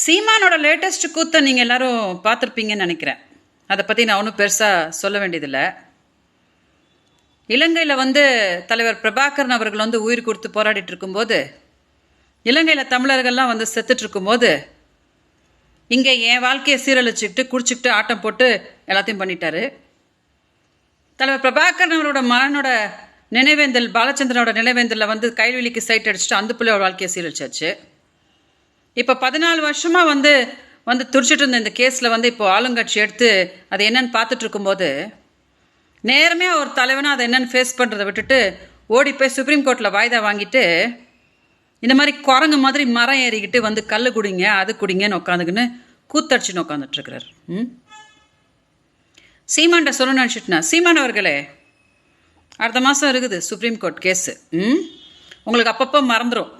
சீமானோட லேட்டஸ்ட் கூத்தை நீங்கள் எல்லாரும் பார்த்துருப்பீங்கன்னு நினைக்கிறேன். அதை பற்றி நான் ஒன்றும் பெருசாக சொல்ல வேண்டியதில்லை. இலங்கையில் தலைவர் பிரபாகரன் அவர்கள் உயிர் கொடுத்து போராடிட்டு இருக்கும்போது, இலங்கையில் தமிழர்கள்லாம் செத்துட்டு இருக்கும்போது, இங்கே என் வாழ்க்கையை சீரழிச்சுக்கிட்டு குடிச்சிக்கிட்டு ஆட்டம் போட்டு எல்லாத்தையும் பண்ணிட்டாரு. தலைவர் பிரபாகரன் அவரோட மகனோட நினைவேந்தல், பாலச்சந்திரனோட நினைவேந்தலில் கைவெளிக்கு சைட் அடிச்சுட்டு அந்த பிள்ளையோட வாழ்க்கையை சீரழிச்சாச்சு. இப்போ 14 வருஷமாக துடிச்சிட்டு இருந்த இந்த கேஸில் இப்போ ஆளுங்கட்சி எடுத்து அது என்னன்னு பார்த்துட்டு இருக்கும்போது, நேரமே ஒரு தலைவனாக அதை என்னென்னு ஃபேஸ் பண்ணுறதை விட்டுட்டு ஓடி போய் சுப்ரீம் கோர்ட்டில் வாய்தா வாங்கிட்டு இந்த மாதிரி குரங்கு மாதிரி மரம் ஏறிக்கிட்டு கல் குடிங்க அது குடிங்கன்னு உட்காந்துக்குன்னு கூத்தடிச்சுன்னு உட்காந்துட்ருக்கிறார். சீமான்ட்ட சொல்லணும்னு நினச்சிட்டுனா, சீமான் அவர்களே, அடுத்த மாதம் இருக்குது சுப்ரீம் கோர்ட் கேஸு. உங்களுக்கு அப்பப்போ மறந்துடும்.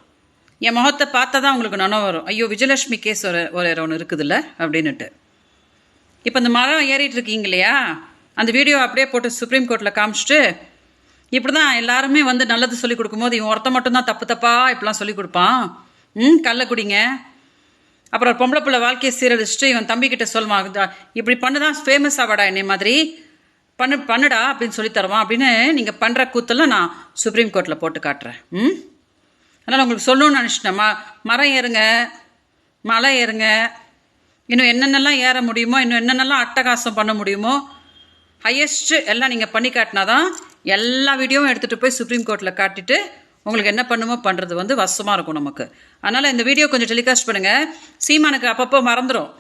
என் முகத்தை பார்த்தா தான் உங்களுக்கு நினைவு வரும், ஐயோ விஜயலட்சுமி கேஸ் ஒன்று இருக்குதுல்ல அப்படின்னுட்டு. இப்போ இந்த மரம் ஏறிட்டு இருக்கீங்க இல்லையா, அந்த வீடியோ அப்படியே போட்டு சுப்ரீம் கோர்ட்டில் காமிச்சிட்டு, இப்படி தான் எல்லாருமே நல்லது சொல்லிக் கொடுக்கும்போது இவன் ஒருத்த மட்டும்தான் தப்பாக இப்படிலாம் சொல்லிக் கொடுப்பான், கல்லை குடிங்க, அப்புறம் பொம்பளை பிள்ளை வாழ்க்கையை சீரழிச்சிட்டு இவன் தம்பிக்கிட்ட சொல்லுவான், இப்படி பண்ணுதான் ஃபேமஸ் ஆவாடா என்னை மாதிரி பண்ணுடா அப்படின்னு சொல்லி தருவான் அப்படின்னு நீங்கள் பண்ணுற கூத்தெல்லாம் நான் சுப்ரீம் கோர்ட்டில் போட்டு காட்டுறேன். அதனால் உங்களுக்கு சொல்லணும்னு நினச்சிட்டேன். மரம் ஏறுங்க, மலை ஏறுங்க, இன்னும் என்னென்னலாம் ஏற முடியுமோ, இன்னும் என்னென்னலாம் அட்டகாசம் பண்ண முடியுமோ, ஹையஸ்ட்டு எல்லாம் நீங்கள் பண்ணி காட்டினாதான் எல்லா வீடியோவும் எடுத்துகிட்டு போய் சுப்ரீம் கோர்ட்டில் காட்டிட்டு உங்களுக்கு என்ன பண்ணுமோ பண்ணுறது வசமாக இருக்கும் நமக்கு. அதனால் இந்த வீடியோ கொஞ்சம் டெலிகாஸ்ட் பண்ணுங்கள். சீமானுக்கு அப்பப்போ மறந்துடும்.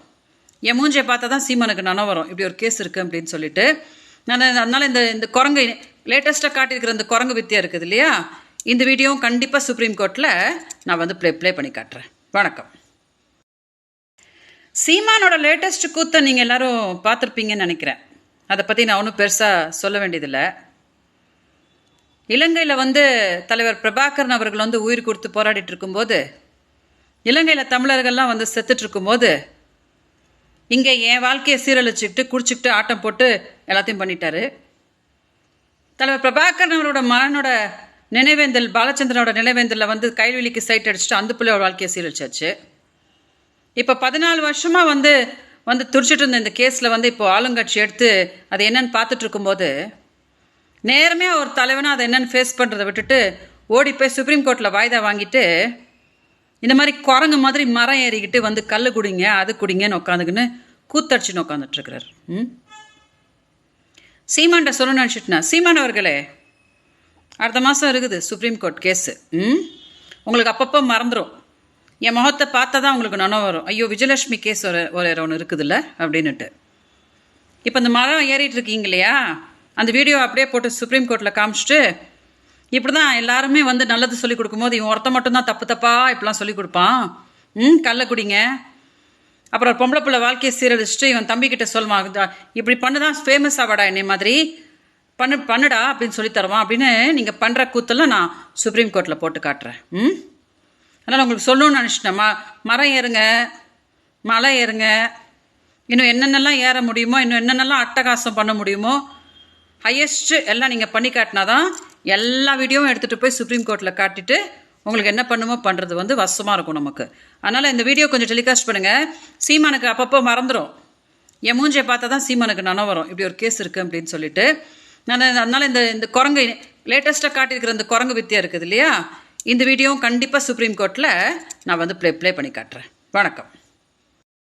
என் மூஞ்சியை பார்த்தா தான் சீமானுக்கு நினைவு வரும், இப்படி ஒரு கேஸ் இருக்குது அப்படின்னு சொல்லிட்டு. அதனால் இந்த குரங்கு லேட்டஸ்ட்டாக காட்டியிருக்கிற இந்த குரங்கு வித்தியா இருக்குது இல்லையா, இந்த வீடியோவும் கண்டிப்பாக சுப்ரீம் கோர்ட்டில் நான் ப்ளே பண்ணி காட்டுறேன். வணக்கம். சீமானோட லேட்டஸ்ட் கூத்தை நீங்கள் எல்லாரும் பார்த்துருப்பீங்கன்னு நினைக்கிறேன். அதை பற்றி நான் ஒன்றும் பெருசாக சொல்ல வேண்டியதில்லை. இலங்கையில் தலைவர் பிரபாகரன் அவர்கள் உயிர் கொடுத்து போராடிட்டு இருக்கும்போது, இலங்கையில் தமிழர்கள்லாம் செத்துட்டு இருக்கும்போது, இங்கே என் வாழ்க்கையை சீரழிச்சுக்கிட்டு குடிச்சிக்கிட்டு ஆட்டம் போட்டு எல்லாத்தையும் பண்ணிட்டாரு. தலைவர் பிரபாகரன் அவரோட மகனோட நினைவேந்தல், பாலச்சந்திரனோட நினைவேந்தலில் கைவெளிக்கு சைட் அடிச்சுட்டு அந்த பிள்ளையோட வாழ்க்கையை சீரழிச்சாச்சு. இப்போ 14 வருஷமாக துடிச்சிட்டு இருந்த இந்த கேஸில் இப்போ ஆளுங்கட்சி எடுத்து அது என்னன்னு பார்த்துட்டு இருக்கும்போது, நேரமே ஒரு தலைவனாக அதை என்னென்னு ஃபேஸ் பண்ணுறதை விட்டுட்டு ஓடி போய் சுப்ரீம் கோர்ட்டில் வாய்தா வாங்கிட்டு இந்த மாதிரி குரங்கு மாதிரி மரம் ஏறிக்கிட்டு கல் குடிங்க அது குடிங்கன்னு உட்காந்துக்குன்னு கூத்தடிச்சுன்னு உட்காந்துட்ருக்கிறார். சீமான்ட்ட சொல்லணும்னு நினச்சிட்டுனா, சீமான் அவர்களே, அடுத்த மாதம் இருக்குது சுப்ரீம் கோர்ட் கேஸு. உங்களுக்கு அப்பப்போ மறந்துடும். என் முகத்தை பார்த்தா தான் உங்களுக்கு நினைவு வரும், ஐயோ விஜயலட்சுமி கேஸ் ஒன்று இருக்குதுல்ல அப்படின்னுட்டு. இப்போ இந்த மரம் ஏறிட்டு இருக்கீங்க இல்லையா, அந்த வீடியோ அப்படியே போட்டு சுப்ரீம் கோர்ட்டில் காமிச்சிட்டு, இப்படி தான் எல்லாருமே நல்லது சொல்லிக் கொடுக்கும்போது இவன் ஒருத்த மட்டும்தான் தப்பாக இப்படிலாம் சொல்லிக் கொடுப்பான், கல்லை குடிங்க, அப்புறம் பொம்பளை பிள்ளை வாழ்க்கையை சீரழிச்சிட்டு இவன் தம்பிக்கிட்ட சொல்லுவான், இப்படி பண்ணுதான் ஃபேமஸ் ஆவாடா என்னை மாதிரி பண்ணுடா அப்படின்னு சொல்லி தருவான் அப்படின்னு நீங்கள் பண்ணுற கூத்தெல்லாம் நான் சுப்ரீம் கோர்ட்டில் போட்டு காட்டுறேன். அதனால் உங்களுக்கு சொல்லணும்னு நினச்சிட்டேன். மரம் ஏறுங்க, மலை ஏறுங்க, இன்னும் என்னென்னலாம் ஏற முடியுமோ, இன்னும் என்னென்னலாம் அட்டகாசம் பண்ண முடியுமோ, ஹையஸ்ட்டு எல்லாம் நீங்கள் பண்ணி காட்டினாதான் எல்லா வீடியோவும் எடுத்துகிட்டு போய் சுப்ரீம் கோர்ட்டில் காட்டிட்டு உங்களுக்கு என்ன பண்ணுமோ பண்ணுறது வசமாக இருக்கும் நமக்கு. அதனால் இந்த வீடியோ கொஞ்சம் டெலிகாஸ்ட் பண்ணுங்கள். சீமானுக்கு அப்பப்போ மறந்துடும். என் மூஞ்சியை பார்த்தா தான் சீமானுக்கு நினைவு வரும், இப்படி ஒரு கேஸ் இருக்குது அப்படின்னு சொல்லிட்டு. அதனால் இந்த குரங்கு லேட்டஸ்ட்டாக காட்டியிருக்கிற இந்த குரங்கு வித்தியா இருக்குது இல்லையா, இந்த வீடியோவும் கண்டிப்பாக சுப்ரீம் கோர்ட்டில் நான் ப்ளே பண்ணி காட்டுறேன். வணக்கம்.